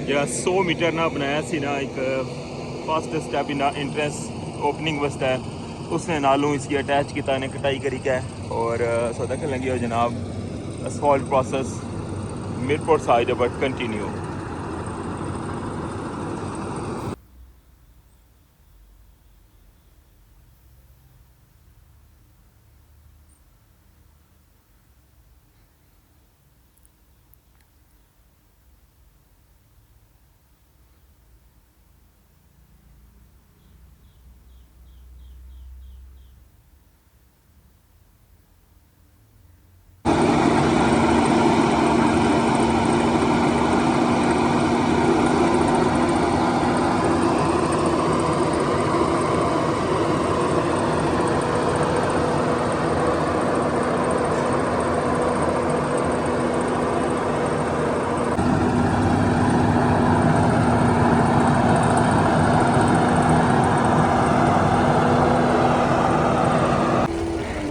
ਜਿਹੜਾ 100 मीटर ना बनाया सी ना एक फर्स्ट स्टैप इन इंट्रेंस ओपनिंग वास्ते उसने नालों इसकी अटैच किया ने कटाई करी के और सो देखने लगी हो जनाब asphalt process Mirpur side but continue.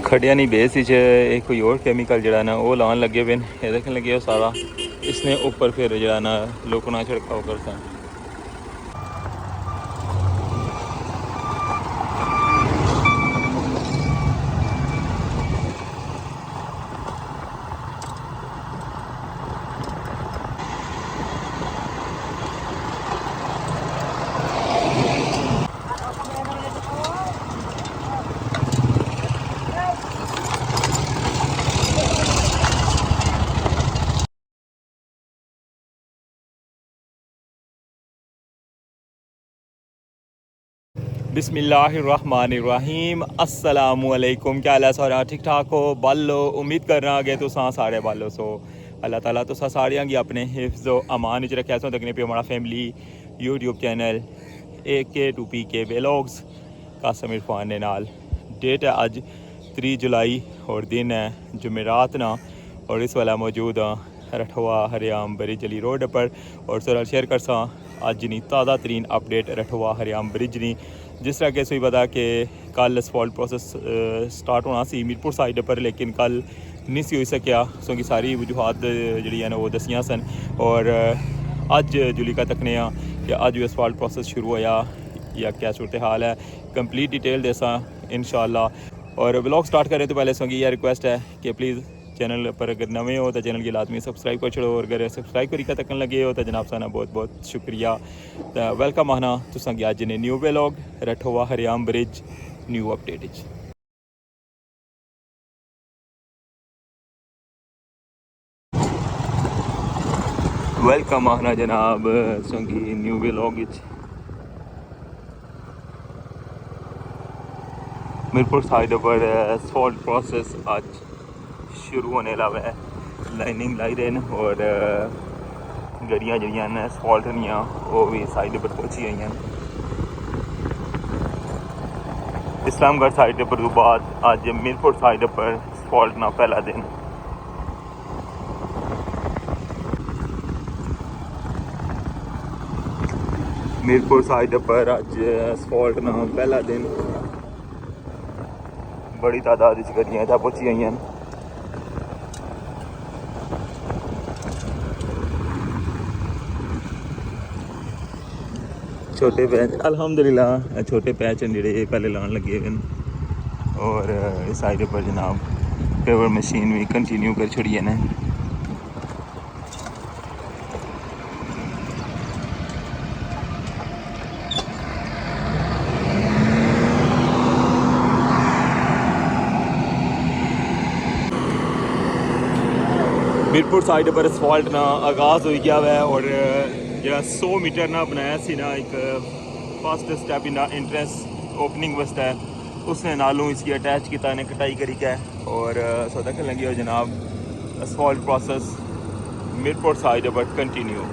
खड़िया नहीं बेस एक कोई और कैमिकल जरा ना वो लान लगे हुए ये देखने लगे हो सारा इसने ऊपर फिर जरा ना लोकना छिड़काव करता। बिस्मिल्लाहिर्रहमानिर्रहीम अस्सलामुअलैकुम। क्या हाल है सारा ठीक ठाक हो बालो उम्मीद कर रहा कि तुसा सारे बालो सो अल्लाह ताला तुसा सारियां गी अपने हिफ्ज़ व अमान च रखे। देखने पे हमारा family YouTube channel AK2PK vlogs Kasam Irfan ने नाल। डेट है अज 3 जुलाई और दिन है जुमेरात ना और इस वाला मौजूद हाँ रठवा हरियाम ब्रिज अली रोड पर और सर शेयर कर सा अज नी ताज़ा तरीन अपडेट रठवा हरियाम ब्रिज नी। जिस तरह के सुई पता कि कल असफॉल्ट प्रोसेस स्टार्ट होना सी मीरपुर साइड पर लेकिन कल नहीं सी हो सकिया क्योंकि सारी वजूहत जी वो दसियां सन और अज जुलीका तकने कि अज भी असफॉल्ट प्रोसेस शुरू होया या क्या सूरत हाल है कंप्लीट डिटेल देसा इंशाल्लाह। और ब्लॉग स्टार्ट करें तो पहले संगी यह रिक्वेस्ट है कि प्लीज़ चैनल पर अगर नवे हो तो चैनल की लाजमी सब्सक्राइब कर छोड़ो और अगर सब्सक्राइब करी का तकन लगे हो तो जनाब साना बहुत बहुत शुक्रिया। तो वेलकम आना तुसा अज ने न्यू व्लॉग रठवा हरियाम ब्रिज न्यू अपडेट। वेलकम आना जनाब संगी न्यू व्लॉग मीरपुर साइड पर असफॉल्ट प्रोसेस आज शुरू होने लगा है। लाइनिंग लाई रहे हैं और गड्डियाँ जड़ियाँ ने असफॉल्ट दियाँ वो भी साइड पर पहुँची हुई हैं। इस्लामगढ़ साइड पर बाद अज मीरपुर साइड पर असफॉल्ट ना पहला दिन। मीरपुर साइड पर अज असफॉल्ट ना पहला दिन बड़ी तादाद गड्डियाँ इतना पहुँची हुई हैं। छोटे पैच अल्हम्दुलिल्लाह छोटे पैच जोड़े पहले लान लगे हुए हैं और इस साइड पर जनाब पेवर मशीन भी कंटिन्यू कर छड़ी ने। मीरपुर साइड पर असफॉल्ट ना आगाज़ हो गया है और जो 100 मीटर ना बनाया सी ना एक फर्स्ट स्टैप इन इंट्रेंस ओपनिंग वास्ते उसने नालों इसकी अटैच किया ने कटाई करी के और सो देखने लगी हो जनाब asphalt process Mirpur side but continue.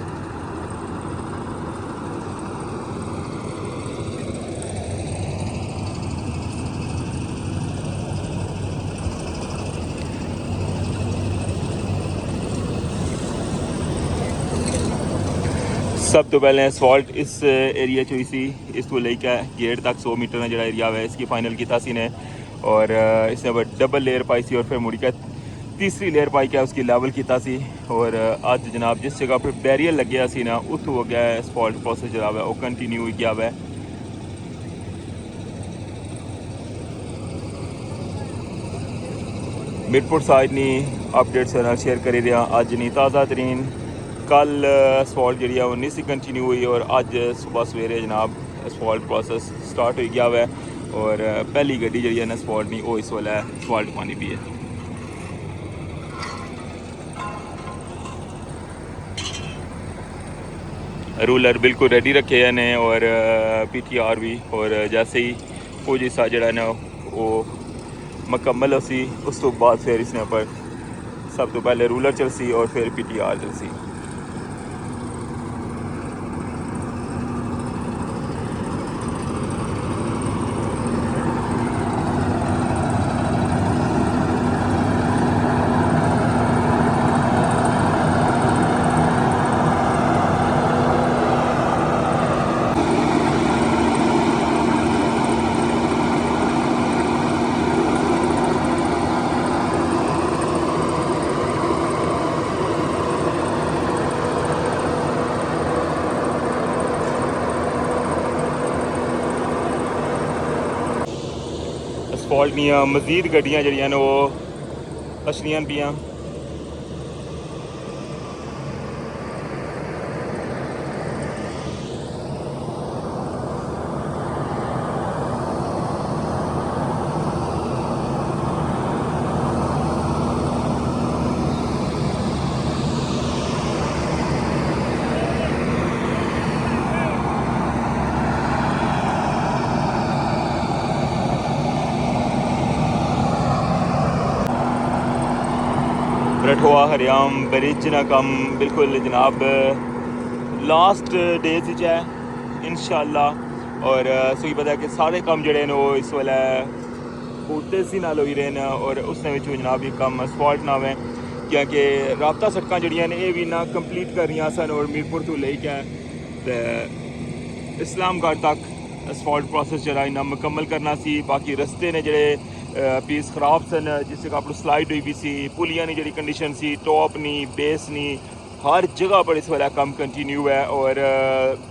सब तो पहले असफॉल्ट इस एरिया हुई सी इस तो लेकर गेट तक 100 मीटर का जो एरिया है इसकी फाइनल किया सी ने और इसने डबल लेयर पाई सी और फिर मुड़ी का तीसरी लेयर पाई के उसकी लैवल किया सी और अज जनाब जिस जगह पर बैरियर लग्या सी ना उत्थों अगे असफॉल्ट प्रोसेस जो है वो कंटिन्यू हो गया है। मिरपुर साइड नी अपडेट्स शेयर करी रहा अज नहीं ताज़ा तरीन कल असफॉल्ट जी वो नहीं सी कंटिन्यू हुई और अज सुबह सवेरे जनाब असफॉल्ट प्रोसेस स्टार्ट हो गया है और पहली गड्डी जी असफॉल्ट नहीं वो इस वेले असफॉल्ट पानी पी है। रूलर बिल्कुल रेडी रखे हैं ने और PTR भी और जैसे ही कुछ हिस्सा जड़ा ना वो मुकम्मल सी उस तो बाद फिर इसने पर सब तो पहले रूलर चलसी और फिर PTR चलसी। असफॉल्ट दियाँ मजीद गड्डियाँ जड़ियां ने वो अच्छियां पियाँ। रठवा हरियाम ब्रिज ना कम बिल्कुल जनाब लास्ट डेज है इंशाअल्लाह और सुई पता है कि सारे काम जड़े ने वो इस वेले बहुत सी नाल होई रहे हैं और उसने जनाब ये कम असफॉल्ट ना है क्योंकि राबता सड़क जड़ियां ने ये भी ना कंप्लीट कर रही सन और मीरपुर तो लेके इस्लामगढ़ तक असफॉल्ट प्रोसेस जरा इन्ना मुकम्मल करना सी। बाकी रस्ते ने जड़े पीस खराब सन जिस जगह पर स्लाइड हुई भी सी पुलिया की जी कंडीशन सी टॉप नहीं बेस नहीं हर जगह पर इस वेला कम कंटिन्यू है और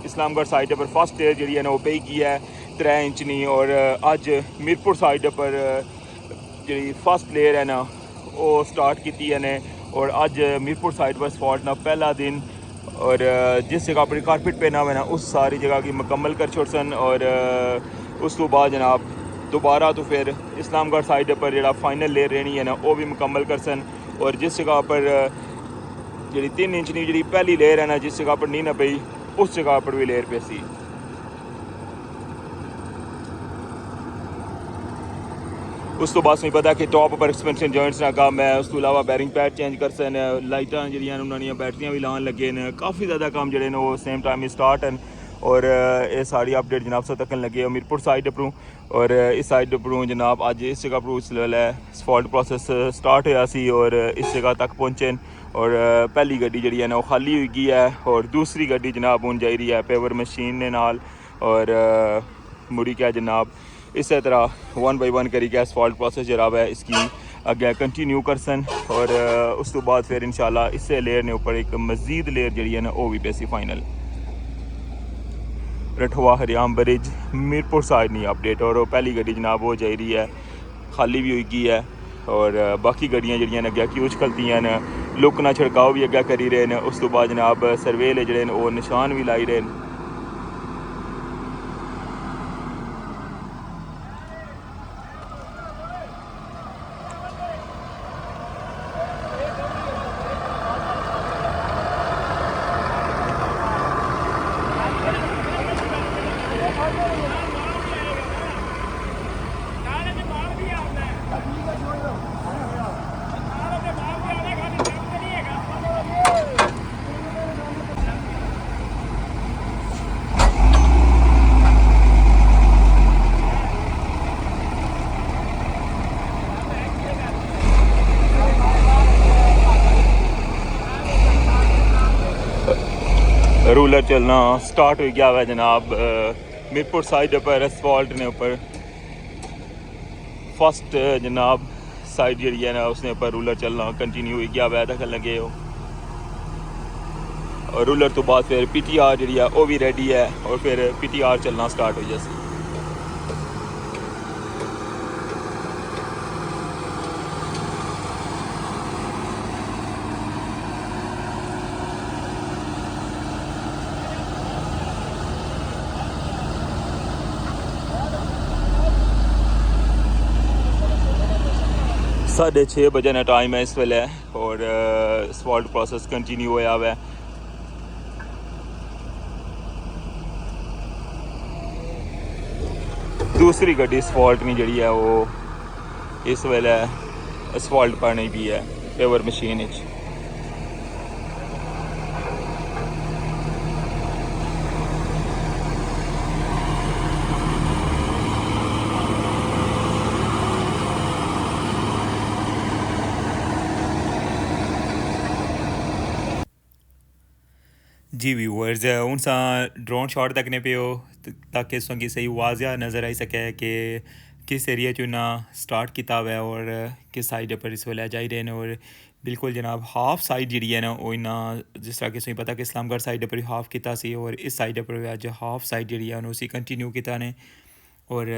इस्लामगढ़ साइड पर फर्स्ट लेयर जी है ना वो पे की है 3 इंच नहीं और अज मीरपुर साइड पर जी फर्स्ट लेयर है ना वो स्टार्ट की है ने और अज मीरपुर साइड पर असफॉल्ट ना पहला दिन और जिस जगह पर कारपेट पहना हुआ है ना उस सारी जगह की मुकम्मल कर छोड़ सन और उस तो बाद जनाब दोबारा तो फिर इस्लामगढ़ साइड पर जो फाइनल लेयर रहनी है ना वो भी मुकम्मल कर सन और जिस जगह पर जी 3 इंच की जी पहली लेयर है ना जिस जगह पर नहीं ना पई उस जगह पर भी लेयर पे सी। उस तो बाद नहीं पता कि टॉप पर एक्सपेंशन जॉइंट्स का काम है उस तो अलावा बैरिंग पैड चेंज कर सन लाइटा जी उन्होंने बैटरियां भी लान लगे हैं काफ़ी ज़्यादा काम जड़े ने वो सेम टाइम स्टार्ट हैं और ये सारी अपडेट जनाब से तकन लगे मीरपुर साइड पर और इस साइड पर जनाब अज इस जगह पर इस वेले असफॉल्ट प्रोसेस स्टार्ट होया सी और इस जगह तक पहुँचे और पहली गड्डी जी है ना वो खाली हुई गई है और दूसरी गड्डी जनाब हूँ जा रही है पेवर मशीन ने नाल और मुड़ी क्या जनाब इस तरह 1 बाय 1 करी के असफॉल्ट प्रोसेस जरा है इसकी अगे कंटिन्यू कर सन और उस तो बाद फिर इंशाल्लाह इससे लेयर ने ऊपर एक मजीद लेयर जी है ना वो भी पैसी फाइनल। रठवा हरियाम ब्रिज मीरपुर साइड नहीं अपडेट और पहली गड्डी जनाब वो जा रही है खाली भी हुई गई है और बाकी गड्डियाँ जड़ियाँ अगे क्यूज खलतियाँ न लुक ना छिड़काव भी अगे करी रहे हैं उस तो बाद जनाब सरवेल जड़े वो निशान भी लाई रहे हैं। रूलर चलना स्टार्ट हो गया है जनाब मीरपुर साइड पर असफॉल्ट ने ऊपर फर्स्ट जनाब साइड जी है ना उसने पर रूलर चलना कंटिन्यू हो गया वै तक लगे हो और रूलर तो बाद फिर PTR जी है वो भी रेडी है और फिर PTR चलना स्टार्ट हो जाए। साढ़े 6 बजे ना टाइम है इस वेले और असफाल्ट प्रोसेस कंटिन्यू होया हुआ है। दूसरी गड्डी असफाल्ट नहीं जी है वो इस वेले असफाल्ट पानी भी है पेवर मशीन च। जी व्यूअर्स हूँ सा ड्रोन शॉट तकने पे हो ताकि उसकी सही वाजिया नज़र आई सके कि किस एरिया चो ना स्टार्ट किया हुआ है और किस साइड पर इस वेले जाई रहे हैं। और बिल्कुल जनाब हाफ साइड जी है ना वो इन्ना जिस तरह कि तुम पता कि इस्लामगढ़ साइड पर हाफ किया सी और इस साइड पर अज हाफ साइड जी है उसी कंटिन्यू किया ने और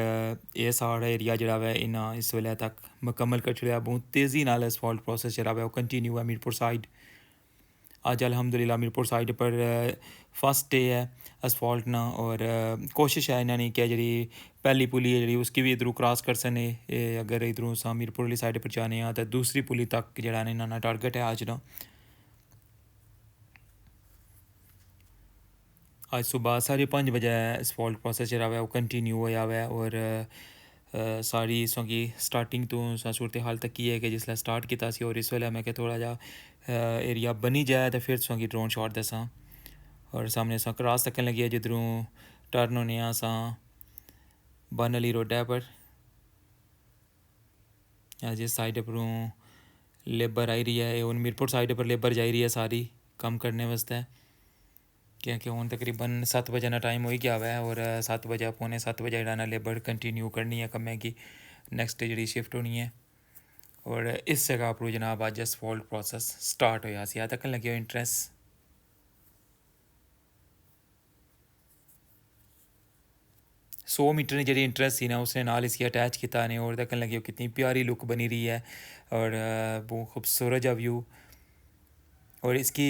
ये सारा एरिया जरा है इन्ना इस वेले तक मुकम्मल कर छड़िया। बहुत तेज़ी नाल असफाल्ट प्रोसेस जरा है वो कंटिन्यू है मीरपुर साइड। आज अल्हम्दुलिल्लाह मीरपुर साइड पर फर्स्ट डे है असफाल्ट ना और कोशिश है इन्होंने कि जी पहली पुली है जी उसकी भी इधरों क्रॉस कर सने अगर इधरों सा मीरपुर वाली साइड पर जाने तो दूसरी पुली तक जरा इन्होंने टारगेट है आज ना। आज सुबह 5:30 बजे असफाल्ट प्रोसेस जरा है वो कंटिन्यू होया हुआ है और सारी इसों की स्टार्टिंग तो सूरत हाल तक की है कि जिसला स्टार्ट किया और इस वेले मैं थोड़ा जा एरिया बनी जाए तो फिर तुसें ड्रोन शॉट दसा। और सामने अस क्रॉस तकन लगे जिधरों टर्न होने अस बन अली रोडै पर जिस साइड परों लेबर आई रही है हूँ मीरपुर साइड पर लेबर जाई रही है सारी कम करने वास्ते क्योंकि हूँ तकरीबन 7 बजे ना टाइम हो ही गया हुआ है और 7 बजे पौने 7 बजे जरा लेबर कंटिन्यू करनी है कमें की नैक्सट जी शिफ्ट होनी है। और इस जगह पर जनाब अज असफाल्ट प्रोसेस स्टार्ट होया सी तक लगे हो इंटरेस्ट 100 मीटर की जी इंटरेस्ट सी ना उसने नाल इसकी अटैच किया ने और तक लगे कितनी प्यारी लुक बनी रही है और बहुत खूबसूरत जा व्यू। और इसकी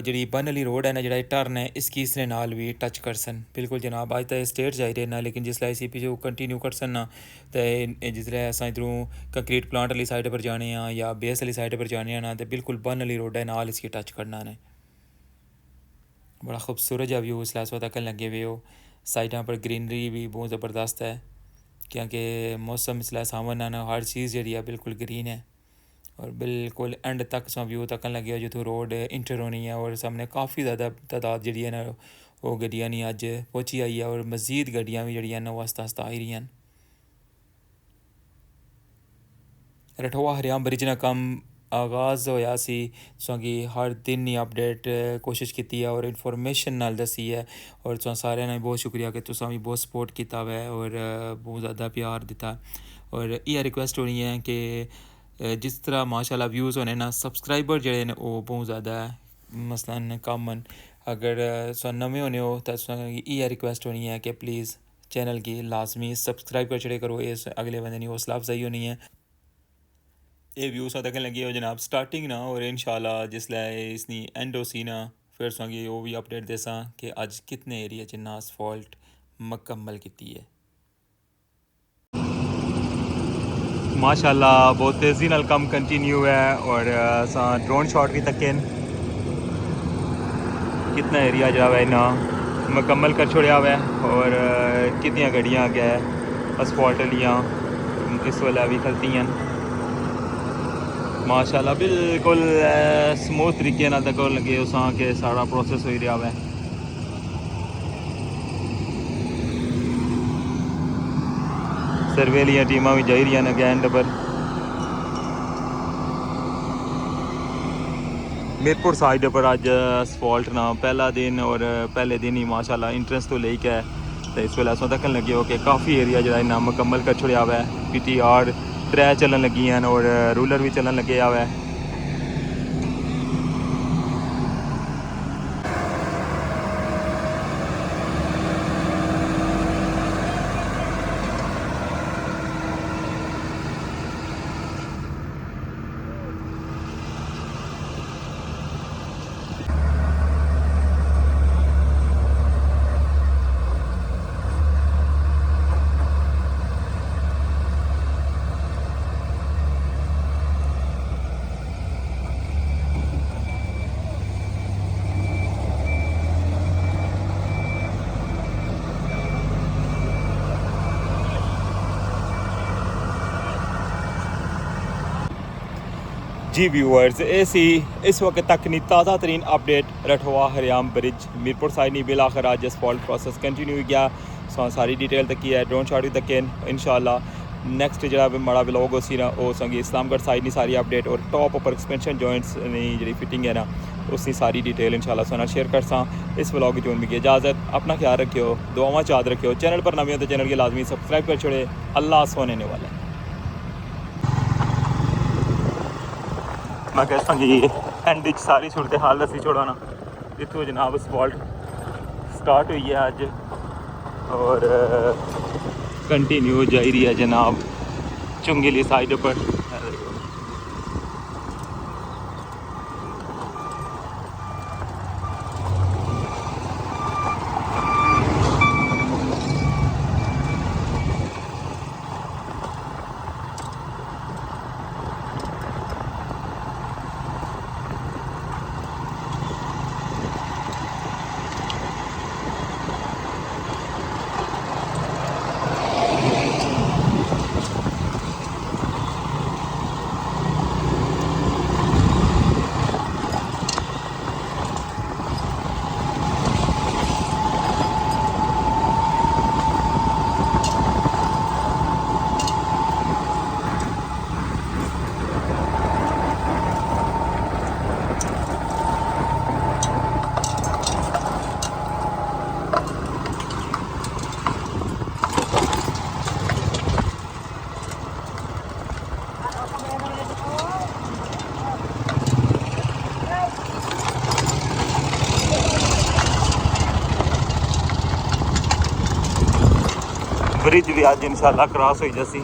जी बन अली रोड है ना जरा टर्न है इसकी इसने नाल भी टच कर सन बिल्कुल जनाब अज तो स्टेट जाई रहे ना लेकिन जिसलै इसी पीछे कंटिन्यू कर सन ना तो जिसलै अस इधरों कंक्रीट प्लांट वाली साइड पर जाने या बेस वाली साइड पर जाने ना तो बिल्कुल बन अली रोड है नाल इसकी टच करना ने बड़ा खूबसूरत जा व्यू इसलिए इस वक्त लगे हुए हो। साइडों पर ग्रीनरी भी बहुत ज़बरदस्त है क्योंकि मौसम इसलिए सावन है ना हर चीज़ जी है बिल्कुल ग्रीन है और बिल्कुल एंड तक सो व्यू तक लगे हो जितों रोड इंटर होनी है और सामने काफ़ी ज़्यादा तादाद जी है ना वो गड्डियाँ नहीं अज पहुँची आई है और मज़ीद गड्डियाँ भी जी वो आस्ता आस्ता आई रही हैं। रठोआ हरियाम ब्रिज ना कम आगाज़ होया सी तुसेंगी हर दिन ही अपडेट कोशिश की है और इन्फॉर्मेशन नाल दसी है और तुसें सारे ने बहुत शुक्रिया कि तुसें भी बहुत सपोर्ट किया हुआ है और बहुत ज़्यादा प्यार दिता और यह रिक्वेस्ट होनी है कि जिस तरह माशाल्लाह व्यूज़ होने ना सब्सक्राइबर जड़े ने वो बहुत ज़्यादा मसलन कम अगर तुस नमें होने हो तो यह रिक्वेस्ट होनी है कि प्लीज़ चैनल की लाजमी सब्सक्राइब कर छड़े करो इस अगले बंदे की हौसला अफजाई होनी है। ये व्यूज़ तक लगे हो जनाब स्टार्टिंग ना और इंशाल्लाह जिसलै इसनी एंड हो सी ना फिर तुसेंगी वो भी अपडेट देसां कि अज कितने एरिया च ना असफाल्ट मुकम्मल की है। माशाल्लाह बहुत तेज़ी नाल कम कंटिन्यू है और असां ड्रोन शॉट भी तकन कितना एरिया जो है ना मुकम्मल कर छोड़िया हुआ है और कितनी गड्डियाँ गए असफाल्ट लियाँ इस वेले भी खलती हैं माशाल्लाह बिल्कुल स्मूथ तरीके नाल तक लगे उस के सारा प्रोसेस हो रहा है। सर्वे लिया टीमां भी जाई रही हैं एंड पर मीरपुर साइड पर अज असफाल्ट ना पहला दिन और पहले दिन ही माशाल्लाह इंटरेस्ट तो लेके तो इस वेले अस तक लगे हो कि काफ़ी एरिया जो मुकम्मल कर छोड़िया हुआ है PTR त्रै चलन लगी हैं और रूलर भी चलन लगे हुआ है। जी व्यूअर्स ऐसी इस वक्त तक नी ताज़ा तरीन अपडेट रठवा हरियाम ब्रिज मीरपुर साइड नहीं बिल आखिर आज असफॉल्ट प्रोसेस कंटिन्यू गया सो सारी डिटेल तक है ड्रोन शॉट तक इंशाल्लाह नेक्स्ट जो बड़ा व्लॉग उसी ना वो संगी इस्लामगढ़ साइड नहीं सारी अपडेट और टॉप ऊपर एक्सपेंशन जॉइंट्स जी फिटिंग है ना उसकी सारी डिटेल इंशाल्लाह सोना शेयर कर सा इस व्लॉग की मिगी इजाज़त अपना ख्याल रखियो दुआवां याद रखियो चैनल पर नवे हो तो चैनल के लाजमी सब्सक्राइब कर छोड़े अल्लाह सोने वाले मैं कहता कि एंड सारी सूरत हाल दसी छोड़ा ना इतों जनाब असफॉल्ट स्टार्ट हुई है अज और कंटिन्यू जा रही है जनाब चुंगीली साइड पर। ब्रिज भी अज इंशाल्लाह क्रॉस हो जैसी